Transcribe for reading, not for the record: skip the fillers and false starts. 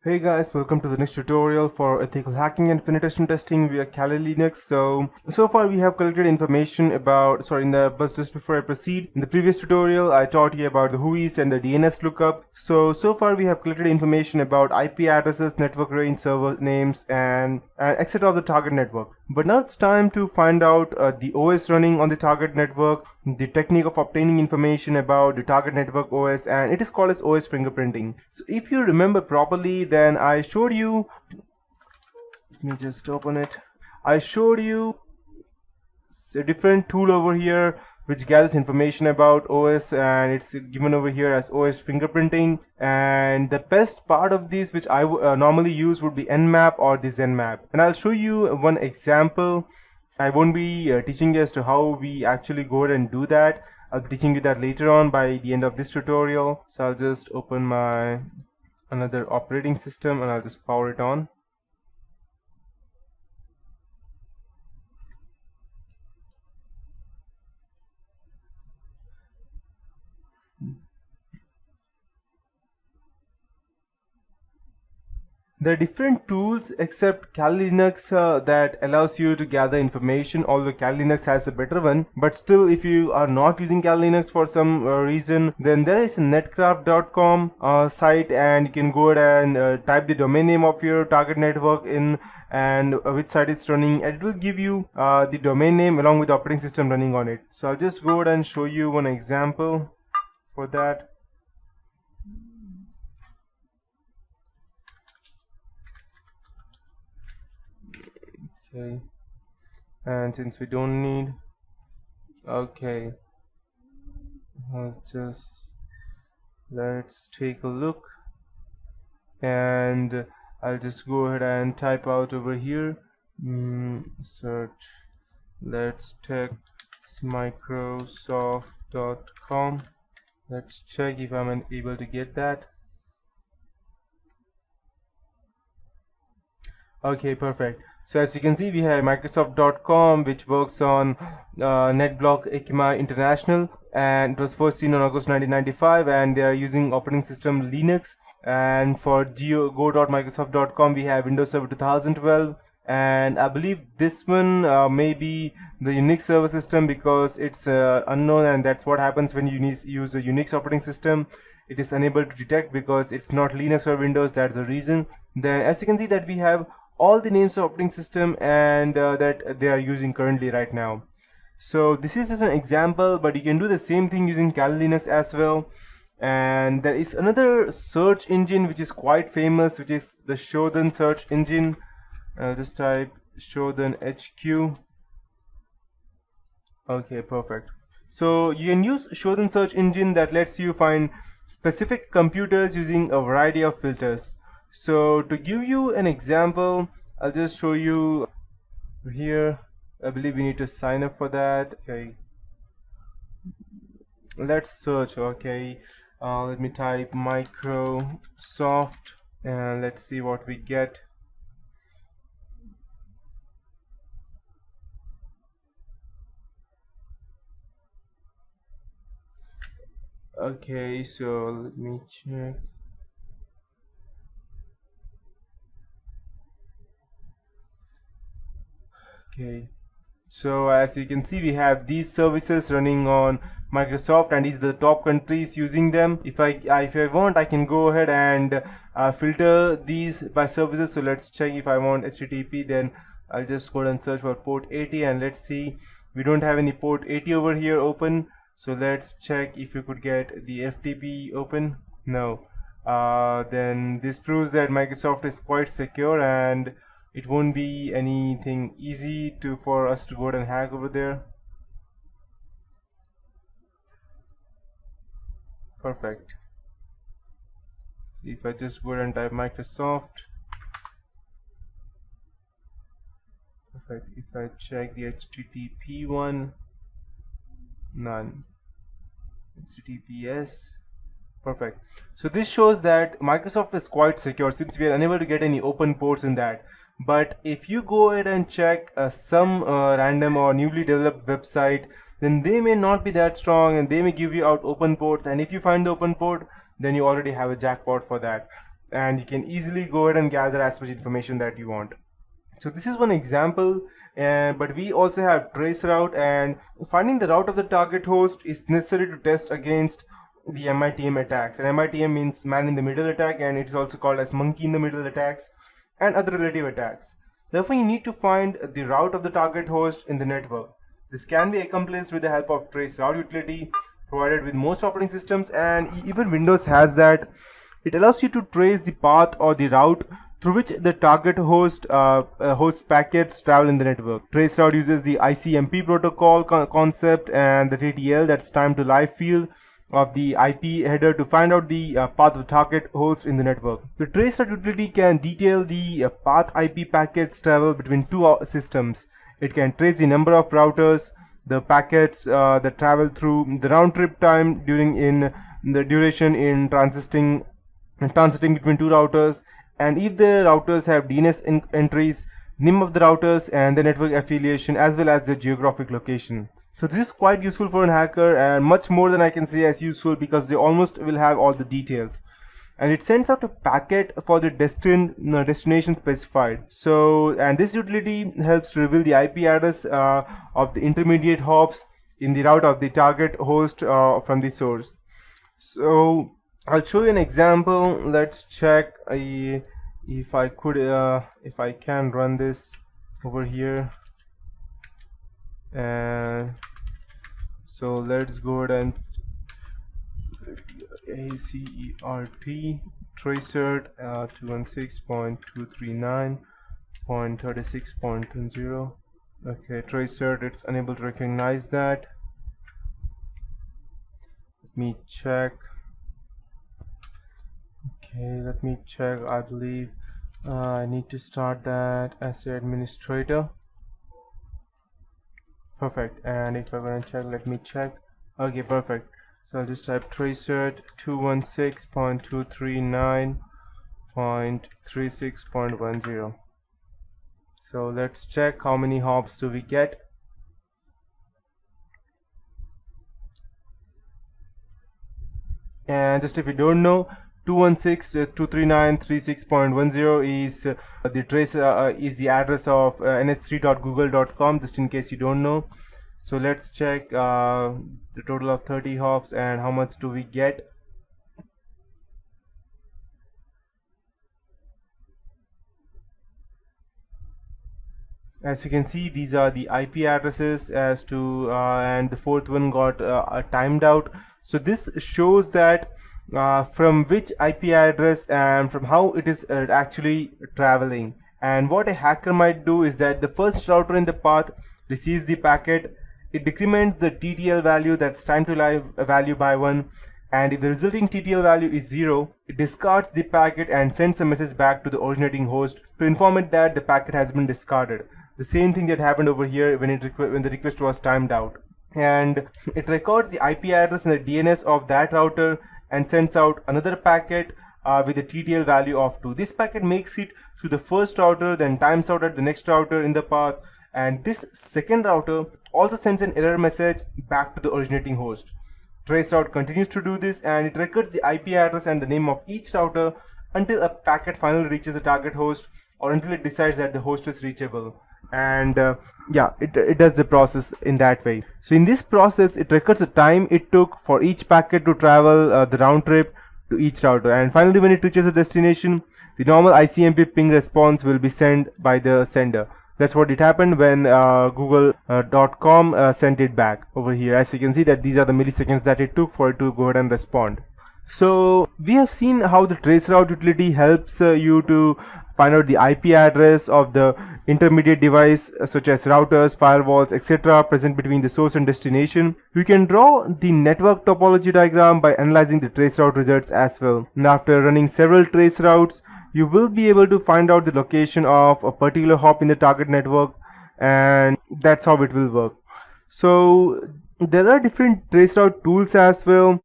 Hey guys, welcome to the next tutorial for ethical hacking and penetration testing via Kali Linux. So far we have collected information about, but just before I proceed, in the previous tutorial I taught you about the WHOIS and the DNS lookup. So far we have collected information about IP addresses, network range, server names, and etc. of the target network. But now it's time to find out the OS running on the target network, the technique of obtaining information about the target network OS, and it is called as OS fingerprinting. So if you remember properly, then I showed you, let me just open it. I showed you a different tool over here which gathers information about OS, and it's given over here as OS fingerprinting. And the best part of this, which I normally use, would be Nmap or the Zenmap. And I'll show you one example. I won't be teaching you as to how we actually go ahead and do that. I'll be teaching you that later on by the end of this tutorial. So I'll just open my another operating system and I'll just power it on. There are different tools except Kali Linux that allows you to gather information, although Kali Linux has a better one. But still, if you are not using Kali Linux for some reason, then there is a netcraft.com site, and you can go ahead and type the domain name of your target network in and which site it's running, and it will give you the domain name along with the operating system running on it. So I'll just go ahead and show you one example for that. Okay, and since we don't need, okay, let's take a look, and I'll just go ahead and type out over here, search, let's check microsoft.com. Let's check if I'm able to get that. Okay, perfect. So as you can see, we have Microsoft.com, which works on NetBlock Equima International, and it was first seen on August 1995, and they are using operating system Linux. And for go.microsoft.com, we have Windows Server 2012, and I believe this one may be the Unix server system because it's unknown, and that's what happens when you use a Unix operating system. It is unable to detect because it's not Linux or Windows. That's the reason. Then as you can see that we have all the names of operating system and that they are using currently right now. So this is just an example, but you can do the same thing using Kali Linux as well. And there is another search engine which is quite famous, which is the Shodan search engine. I'll just type Shodan HQ. Okay, perfect. So you can use Shodan search engine that lets you find specific computers using a variety of filters. So to give you an example, I'll just show you here. I believe we need to sign up for that. Okay, let's search. Okay, let me type Microsoft and let's see what we get. Okay, so let me check. Okay, so as you can see, we have these services running on Microsoft, and these are the top countries using them. If I want, I can go ahead and filter these by services. So let's check. If I want HTTP, then I'll just go ahead and search for port 80, and let's see, we don't have any port 80 over here open. So let's check if you could get the FTP open. No. Then this proves that Microsoft is quite secure, and it won't be anything easy for us to go ahead and hack over there. Perfect. If I just go ahead and type Microsoft, perfect. If I check the HTTP one, none. HTTPS, perfect. So this shows that Microsoft is quite secure since we are unable to get any open ports in that. But if you go ahead and check some random or newly developed website, then they may not be that strong and they may give you out open ports, and if you find the open port, then you already have a jackpot for that. and you can easily go ahead and gather as much information that you want. So this is one example, but we also have traceroute, and finding the route of the target host is necessary to test against the MITM attacks. And MITM means man in the middle attack, and it is also called as monkey in the middle attacks and other relative attacks. Therefore, you need to find the route of the target host in the network. This can be accomplished with the help of traceroute utility provided with most operating systems, and even Windows has that. It allows you to trace the path or the route through which the target host host packets travel in the network. Traceroute uses the ICMP protocol concept and the TTL, that's time to live field, of the IP header to find out the path of the target host in the network. The traceroute utility can detail the path IP packets travel between two systems. It can trace the number of routers, the packets that travel through, the round trip time during the duration in transiting between two routers, and if the routers have DNS entries, name of the routers, and the network affiliation, as well as the geographic location. So this is quite useful for an hacker, and much more than I can say as useful, because they almost will have all the details. And it sends out a packet for the destination specified. So, and this utility helps to reveal the IP address of the intermediate hops in the route of the target host from the source. So I'll show you an example. Let's check if I can run this over here. And so let's go ahead and ACERT tracert 216.239.36.10. Okay, tracert, it's unable to recognize that. Let me check. Okay, let me check. I believe I need to start that as the administrator. Perfect. And if I'm going to check, let me check. Okay, perfect. So I'll just type tracert 216.239.36.10. So let's check how many hops do we get. And just if you don't know, 216.239.36.10 is the trace is the address of ns3.google.com, just in case you don't know. So let's check the total of 30 hops and how much do we get. As you can see, these are the IP addresses as to and the fourth one got timed out. So this shows that from which IP address and from how it is actually traveling. And what a hacker might do is that the first router in the path receives the packet, it decrements the TTL value, that's time to live value, by 1, and if the resulting TTL value is 0, it discards the packet and sends a message back to the originating host to inform it that the packet has been discarded. The same thing that happened over here when the request was timed out. And it records the IP address and the DNS of that router and sends out another packet with a TTL value of 2. This packet makes it to the first router, then times out at the next router in the path, and this second router also sends an error message back to the originating host. Traceroute continues to do this, and it records the IP address and the name of each router until a packet finally reaches the target host, or until it decides that the host is reachable. And yeah, it does the process in that way. So in this process, it records the time it took for each packet to travel the round trip to each router, and finally when it reaches the destination, the normal ICMP ping response will be sent by the sender. That's what it happened when Google.com sent it back over here. As you can see, that these are the milliseconds that it took for it to go ahead and respond. So we have seen how the traceroute utility helps you to find out the IP address of the intermediate device, such as routers, firewalls, etc. present between the source and destination. You can draw the network topology diagram by analyzing the traceroute results as well. And after running several traceroutes, you will be able to find out the location of a particular hop in the target network, and that's how it will work. So there are different traceroute tools as well.